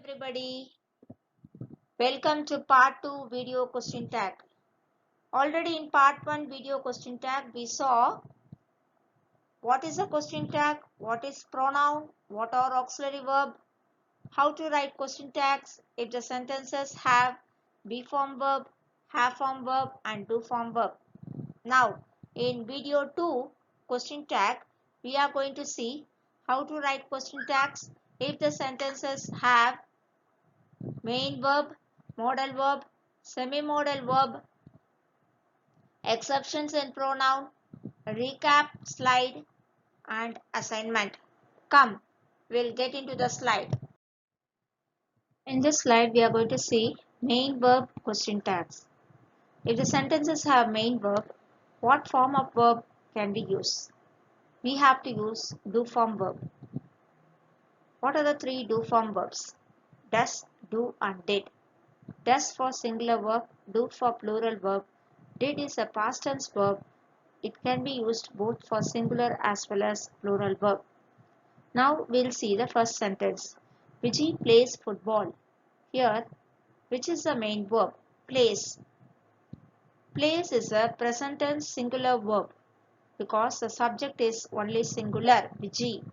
everybody. Welcome to part 2 video question tag. Already in part 1 video question tag we saw what is a question tag, what is pronoun, what are auxiliary verb, how to write question tags if the sentences have be form verb, have form verb and do form verb. Now in video 2 question tag we are going to see how to write question tags if the sentences have main verb, modal verb, semi-modal verb, exceptions in pronoun, recap, slide and assignment. Come, we'll get into the slide. In this slide, we are going to see main verb question tags. If the sentences have main verb, what form of verb can we use? We have to use do form verb. What are the three do form verbs? Does, do and did. Does for singular verb, do for plural verb. Did is a past tense verb. It can be used both for singular as well as plural verb. Now we'll see the first sentence. Vijay plays football. Here, which is the main verb? Plays. Plays is a present tense singular verb because the subject is only singular, Vijay.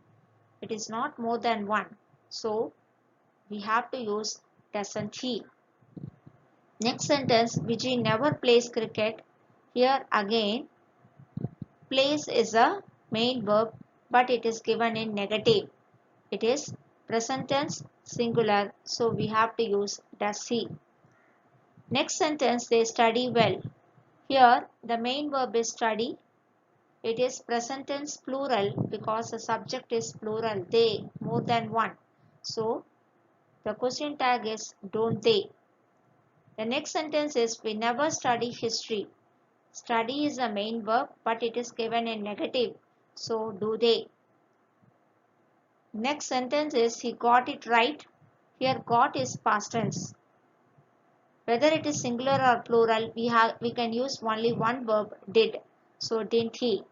It is not more than one. So, we have to use doesn't he. Next sentence, Vijay never plays cricket. Here again, plays is a main verb but it is given in negative. It is present tense singular, so we have to use does he. Next sentence, they study well. Here the main verb is study. It is present tense plural because the subject is plural, they, more than one. So the question tag is don't they. The next sentence is we never study history. Study is a main verb but it is given in negative, so do they. Next sentence is he got it right. Here got is past tense. Whether it is singular or plural, we can use only one verb, did. So didn't he.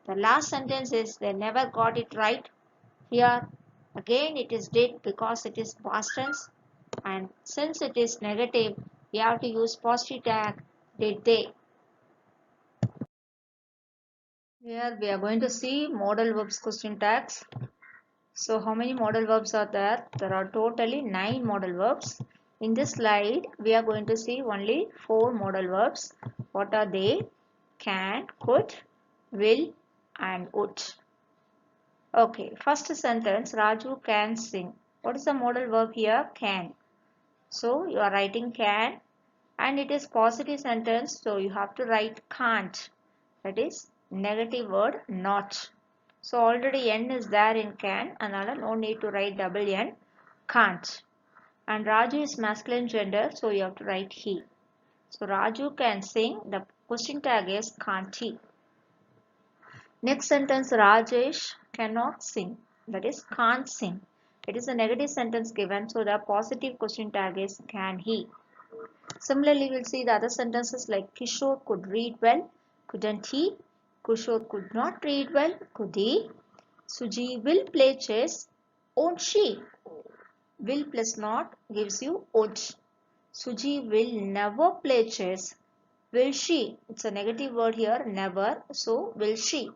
The last sentence is they never got it right. Here again it is did because it is past tense, and since it is negative we have to use positive tag did they. Here we are going to see modal verbs question tags. So how many modal verbs are there? There are totally 9 modal verbs. In this slide we are going to see only 4 modal verbs. What are they? Can, could, will and would. Okay, first sentence, Raju can sing. What is the modal verb here? Can. So you are writing can and it is positive sentence, so you have to write can't. That is negative word not. So already n is there in can, and no need to write double n. Can't. And Raju is masculine gender, so you have to write he. So Raju can sing. The question tag is can't he. Next sentence, Rajesh cannot sing. That is can't sing. It is a negative sentence given, so the positive question tag is can he. Similarly, we'll see the other sentences like Kishore could read well. Couldn't he? Kishore could not read well. Could he? Suji will play chess. Won't she? Will plus not gives you would. Suji will never play chess. Will she? It's a negative word here, never. So, will she?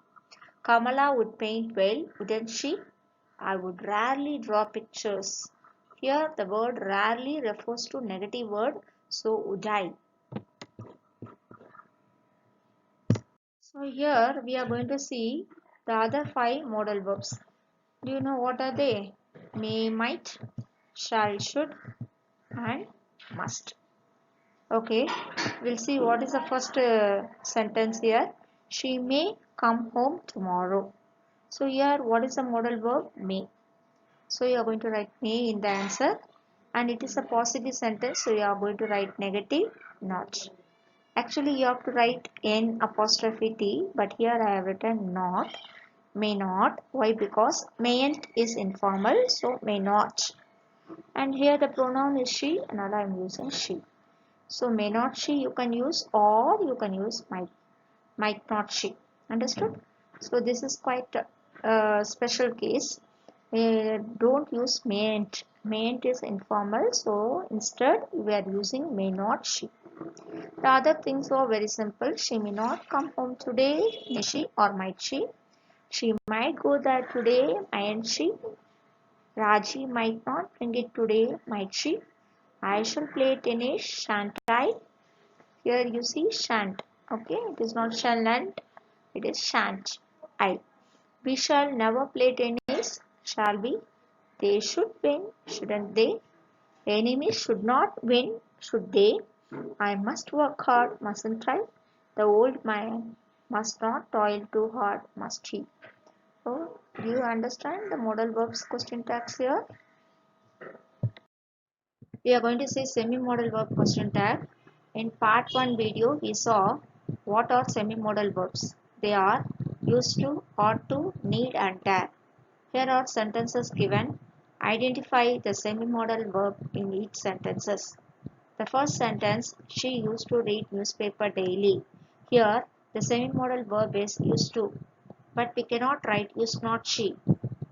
Kamala would paint well, wouldn't she? I would rarely draw pictures. Here the word rarely refers to negative word, so would I. So here we are going to see the other 5 modal verbs. Do you know what are they? May, might, shall, should and must. Okay, we'll see what is the first sentence here. She may come home tomorrow. So here what is the modal verb? May. So you are going to write may in the answer, and it is a positive sentence, so you are going to write negative not. Actually you have to write n apostrophe t, but here I have written not. May not. Why? Because mayn't is informal, so may not. And here the pronoun is she, and I am using she. So may not she you can use, or you can use might not she. Understood? So this is quite a special case. Don't use mayn't. Mayn't is informal, so instead we are using may not she. The other things are very simple. She may not come home today, may she or might she? She might go there today, mightn't she? Raji might not bring it today, might she? I shall play tennis, shan't I? Here you see shan't. Okay, it is not shalln't, it is shan't I. We shall never play tennis, shall we? They should win, shouldn't they? Enemies should not win, should they? I must work hard, mustn't I? The old man must not toil too hard, must he? So, do you understand the modal verbs question tags here? We are going to see semi-modal verb question tag. In part 1 video, we saw what are semi-modal verbs. They are used to, ought to, need and dare. Here are sentences given. Identify the semi-modal verb in each sentences. The first sentence, she used to read newspaper daily. Here, the semi-modal verb is used to, but we cannot write used not she.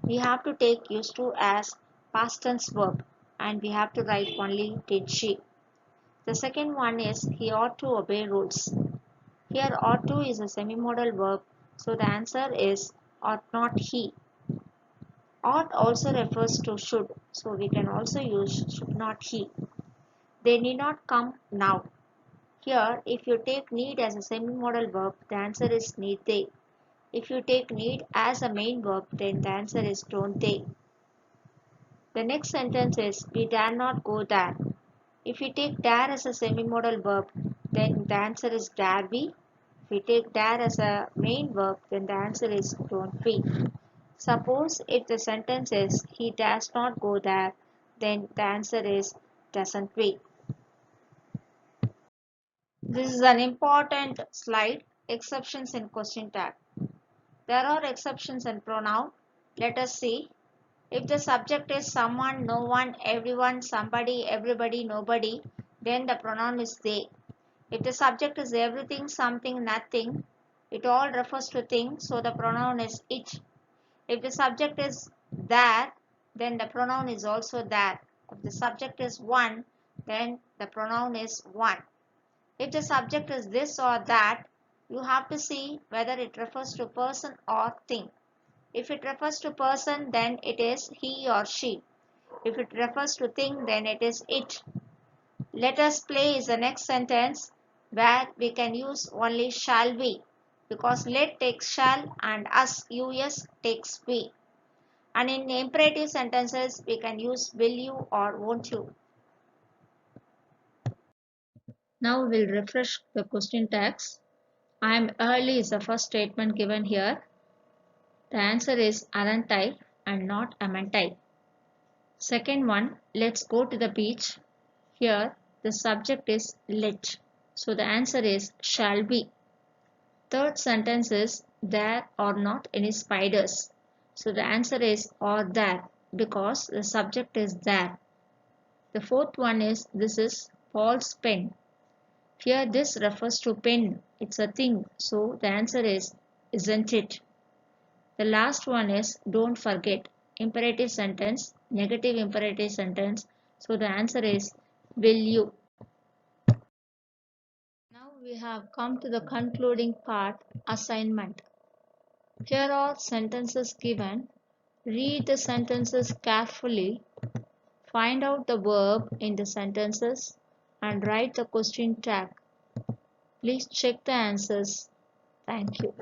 We have to take used to as past tense verb and we have to write only did she. The second one is he ought to obey rules. Here ought to is a semi-modal verb, so the answer is ought not he. Ought also refers to should, so we can also use should not he. They need not come now. Here, if you take need as a semi-modal verb, the answer is need they. If you take need as a main verb, then the answer is don't they. The next sentence is we dare not go there. If we take dare as a semi-modal verb, then the answer is dare we. If we take dare as a main verb, then the answer is don't we. Suppose if the sentence is he does not go there, then the answer is doesn't we. This is an important slide, exceptions in question tag. There are exceptions in pronoun. Let us see. If the subject is someone, no one, everyone, somebody, everybody, nobody, then the pronoun is they. If the subject is everything, something, nothing, it all refers to thing, so the pronoun is it. If the subject is there, then the pronoun is also there. If the subject is one, then the pronoun is one. If the subject is this or that, you have to see whether it refers to person or thing. If it refers to person, then it is he or she. If it refers to thing, then it is it. Let us play is the next sentence where we can use only shall we, because let takes shall and us us takes we. And in imperative sentences, we can use will you or won't you. Now we'll refresh the question tags. I am early is the first statement given here. The answer is aren't I and not amn't I. Second one, let's go to the beach. Here the subject is let. So the answer is shall be. Third sentence is there are not any spiders. So the answer is are there because the subject is there. The fourth one is this is Paul's pen. Here this refers to pen. It's a thing. So the answer is isn't it. The last one is don't forget. Imperative sentence, negative imperative sentence. So the answer is will you. Now we have come to the concluding part, assignment. Here are sentences given. Read the sentences carefully. Find out the verb in the sentences and write the question tag. Please check the answers. Thank you.